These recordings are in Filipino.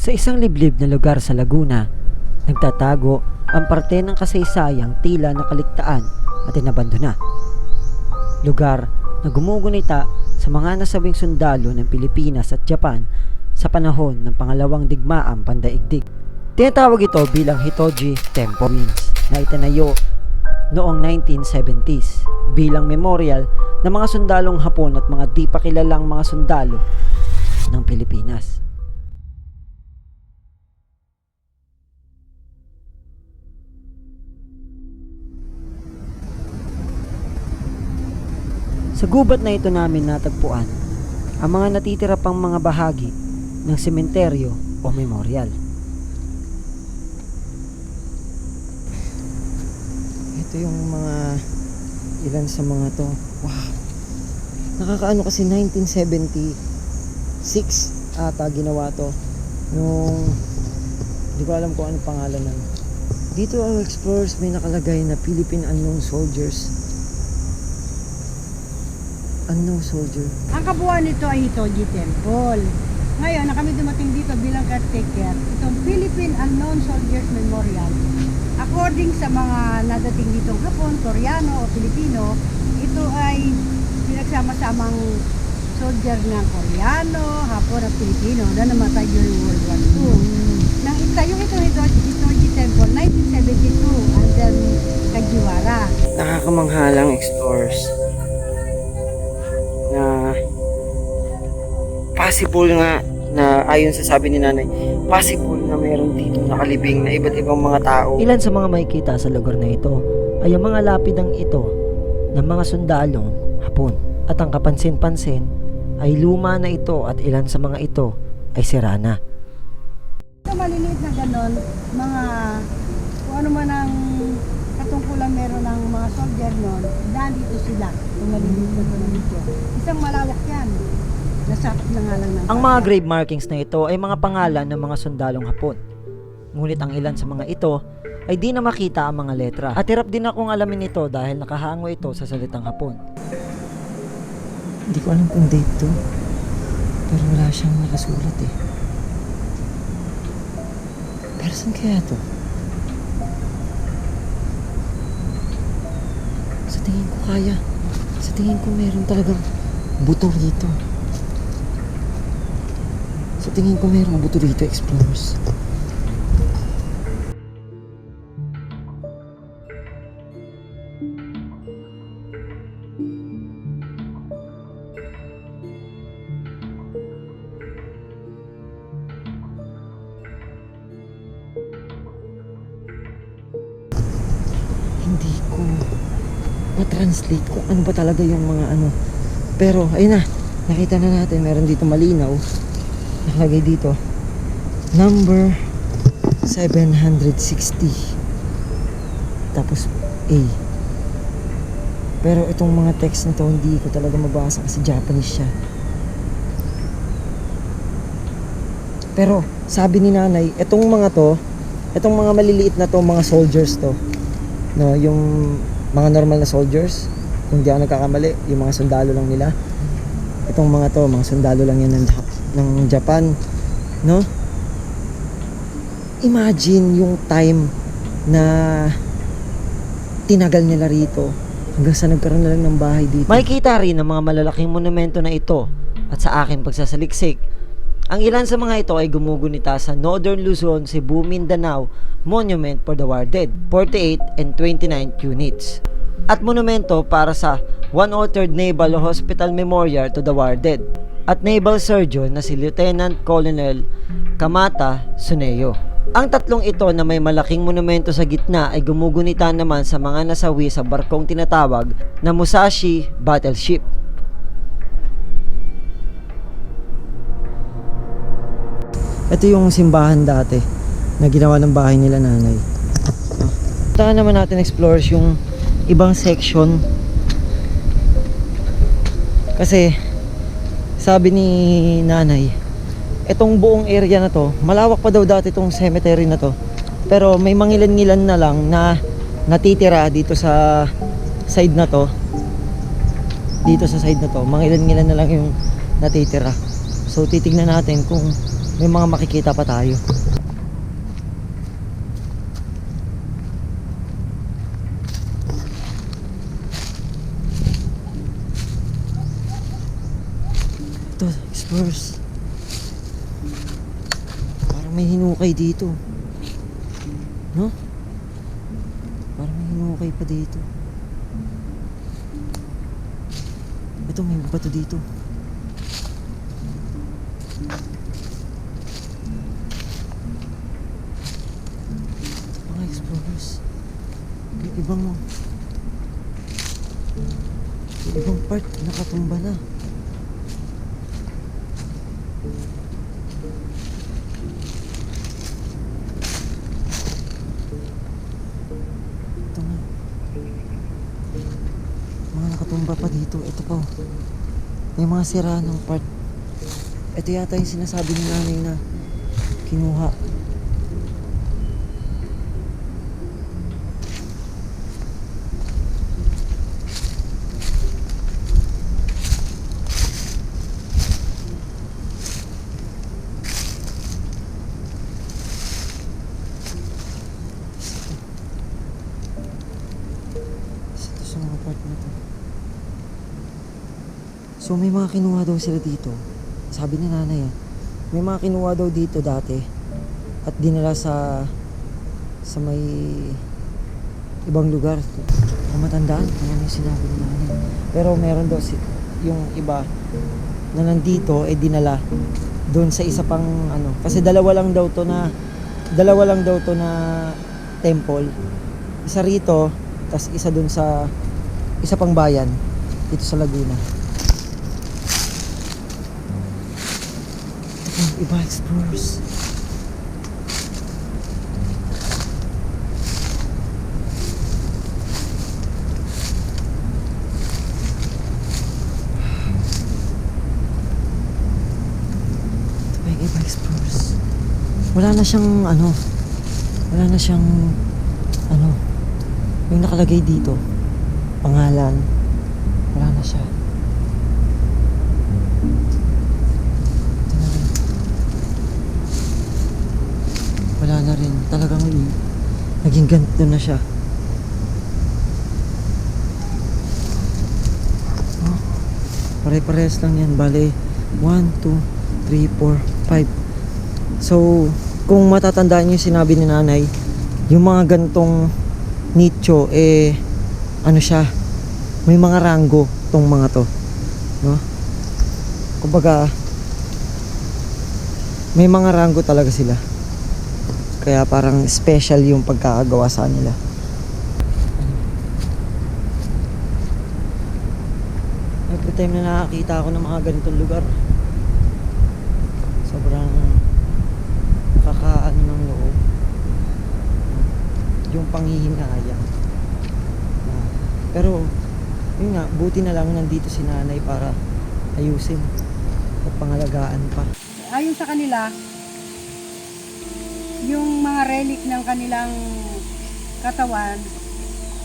Sa isang liblib na lugar sa Laguna, nagtatago ang parte ng kasaysayang tila nakaligtaan at inabandona. Lugar na gumugunita sa mga nasabing sundalo ng Pilipinas at Japan sa panahon ng pangalawang digmaang pandaigdig. Tinatawag ito bilang Hitoji Temple Ruins na itinayo noong 1970s bilang memorial ng mga sundalong Hapon at mga di pa kilalang mga sundalo ng Pilipinas. Sa gubat na ito namin natagpuan ang mga natitira pang mga bahagi ng sementeryo o memorial. Ito yung mga ilan sa mga to. Wow! Nakakaano kasi 1976 ata ginawa to. Nung hindi ko alam kung ano pangalan nun. Dito ang explorers may nakalagay na Philippine Unknown Soldiers. Unknown soldier. Ang kabuuan nito ay Hitoji Temple. Ngayon, na kami dumating dito bilang caretaker, itong Philippine Unknown Soldiers Memorial. According sa mga nadating ditong Hapon, Koreano o Pilipino, ito ay pinagsama-samang soldier ng Koreano, Hapon at Pilipino na namatay during World War II. Nang itayo ito Hitoji Temple 1972 under Kajiwara. Nakakamanghalang explorers na possible nga na ayon sa sabi ni nanay, possible na meron dito nakalibing na iba't ibang mga tao. Ilan sa mga makikita sa lugar na ito ay ang mga lapidang ito ng mga sundalong Hapon. At ang kapansin-pansin ay luma na ito at ilan sa mga ito ay sira na. Ito maliliit na ganon, mga kung ano man ang katungkulan meron ng mga soldier noon, nandito sila. Kung maliliit na ganon dito. Isang malawak yan. Nasakop na nga lang ng Ang mga grave markings na ito ay mga pangalan ng mga sundalong Hapon. Ngunit ang ilan sa mga ito ay di na makita ang mga letra. At hirap din akong alamin ito dahil nakahango ito sa salitang Hapon. Hindi ko alam kung date to. Pero wala siyang nakasulat eh. Pero saan kaya to? Sa tingin ko kaya. Sa tingin ko meron talagang buto dito. Sa tingin ko merong buto dito, explorers. Hindi ko ma-translate kung ano ba talaga yung mga ano. Pero, ayun na. Nakita na natin. Meron dito malinaw. Nakalagay dito number 760 tapos A. Pero itong mga text na to hindi ko talaga mabasa kasi Japanese siya. Pero sabi ni nanay, itong mga to, itong mga maliliit na to, mga soldiers to, no, yung mga normal na soldiers, kung di ako nagkakamali, yung mga sundalo lang nila. Itong mga to, mga sundalo lang yan ng Japan, no? Imagine yung time na tinagal nila rito hanggang sa nagkaroon na lang ng bahay dito. Makikita rin ang mga malalaking monumento na ito at sa akin pagsasaliksik. Ang ilan sa mga ito ay gumugunita sa Northern Luzon, Cebu, Mindanao Monument for the War Dead, 48 and 29 units. At monumento para sa 103rd Naval Hospital Memorial to the War Dead at Naval Surgeon na si Lieutenant Colonel Kamata Suneo. Ang tatlong ito na may malaking monumento sa gitna ay gumugunita naman sa mga nasawi sa barkong tinatawag na Musashi Battleship. Ito yung simbahan dati na ginawa ng bahay nila nanay. Punta naman natin explorers yung ibang section. Kasi sabi ni nanay, itong buong area na to, malawak pa daw dati itong cemetery na to. Pero may mangilan-ngilan na lang na natitira dito sa side na to. Dito sa side na to, mangilan-ngilan na lang yung natitira. So titignan natin kung may mga makikita pa tayo. Ito, explorers. Parang may hinukay dito. No? Parang may hinukay pa dito. Ito, may bato dito. Mga explorers. May ibang part nakatumba na. Ito nga. Mga nakatumba pa dito. Ito pa. May mga sira ng part. Ito yata yung sinasabi ni nanay na kinuha. Ito sa mga part na to. So may mga kinuha daw sila dito. Sabi ni nanay may mga kinuha daw dito dati at dinala sa may ibang lugar. Kung matandaan kung ano yung sinabi ni nanay. Pero meron daw yung iba na nandito dinala doon sa isa pang ano. Kasi dalawa lang daw to na temple. Isa rito, tas isa doon sa isa pang bayan dito sa Laguna. Iba explorers. Iba explorers. Wala na siyang yung nakalagay dito pangalan. Wala na siya. Wala na rin. Talagang naging ganito na siya. Oh, pare-parehas lang yan. Bale, 1, 2, 3, 4, 5. So, kung matatandaan nyo yung sinabi ni nanay, yung mga ganitong nicho, ano siya, may mga ranggo tong mga to. No? Kumbaga, may mga ranggo talaga sila. Kaya parang special yung pagkakagawa sa nila. Every time na nakakita ako ng mga ganitong lugar, sobrang nakakaano ng loob. Yung panghihinayang. Pero, yun nga, buti na lang nandito si nanay para ayusin at pangalagaan pa. Ayon sa kanila, yung mga relic ng kanilang katawan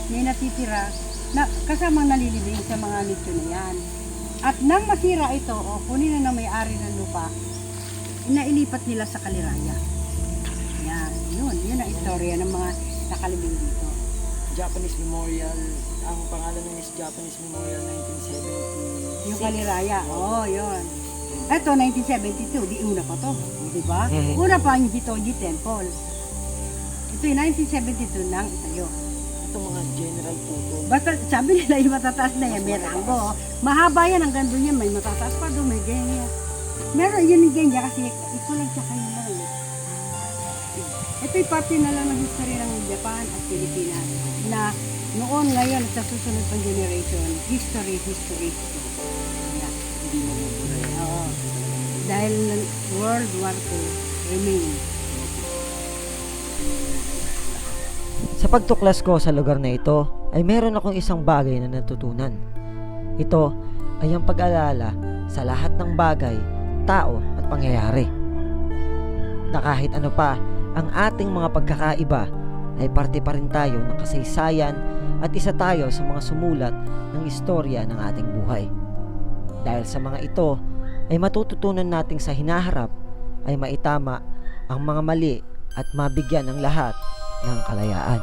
may natitira na kasamang nalilibing sa mga nicho na yan. At nang masira ito o kunin na ng may-ari ng lupa, inailipat nila sa Kaliraya. Yan, yun ang istorya ng mga nakalibing dito. Japanese Memorial, ang pangalan nun is Japanese Memorial 1970. Yung Kaliraya, yun. Ito, 1972, di una pa to, di ba? Una pa yung Hitoji Temple. Ito yung 1972 nang itayo. Ito mga general photo. Basta sabi nila yung matataas na yan, may rango. Mahaba yan hanggang doon yan, may matataas pa doon, may ganyan. Meron yun yung ganyan kasi ito lang siya kayo lang. Ito yung parte na lang ng history ng Japan at Pilipinas na noon, ngayon, at sa susunod pang generation, history. Yeah. Hindi mo muna. Oo. Dahil World War II remain. Sa pagtuklas ko sa lugar na ito, ay meron akong isang bagay na natutunan. Ito ay ang pag-alala sa lahat ng bagay, tao at pangyayari. Na kahit ano pa ang ating mga pagkakaiba, ay parte pa rin tayo ng kasaysayan at isa tayo sa mga sumulat ng istorya ng ating buhay. Dahil sa mga ito, ay matututunan nating sa hinaharap ay maitama ang mga mali at mabigyan ng lahat ng kalayaan.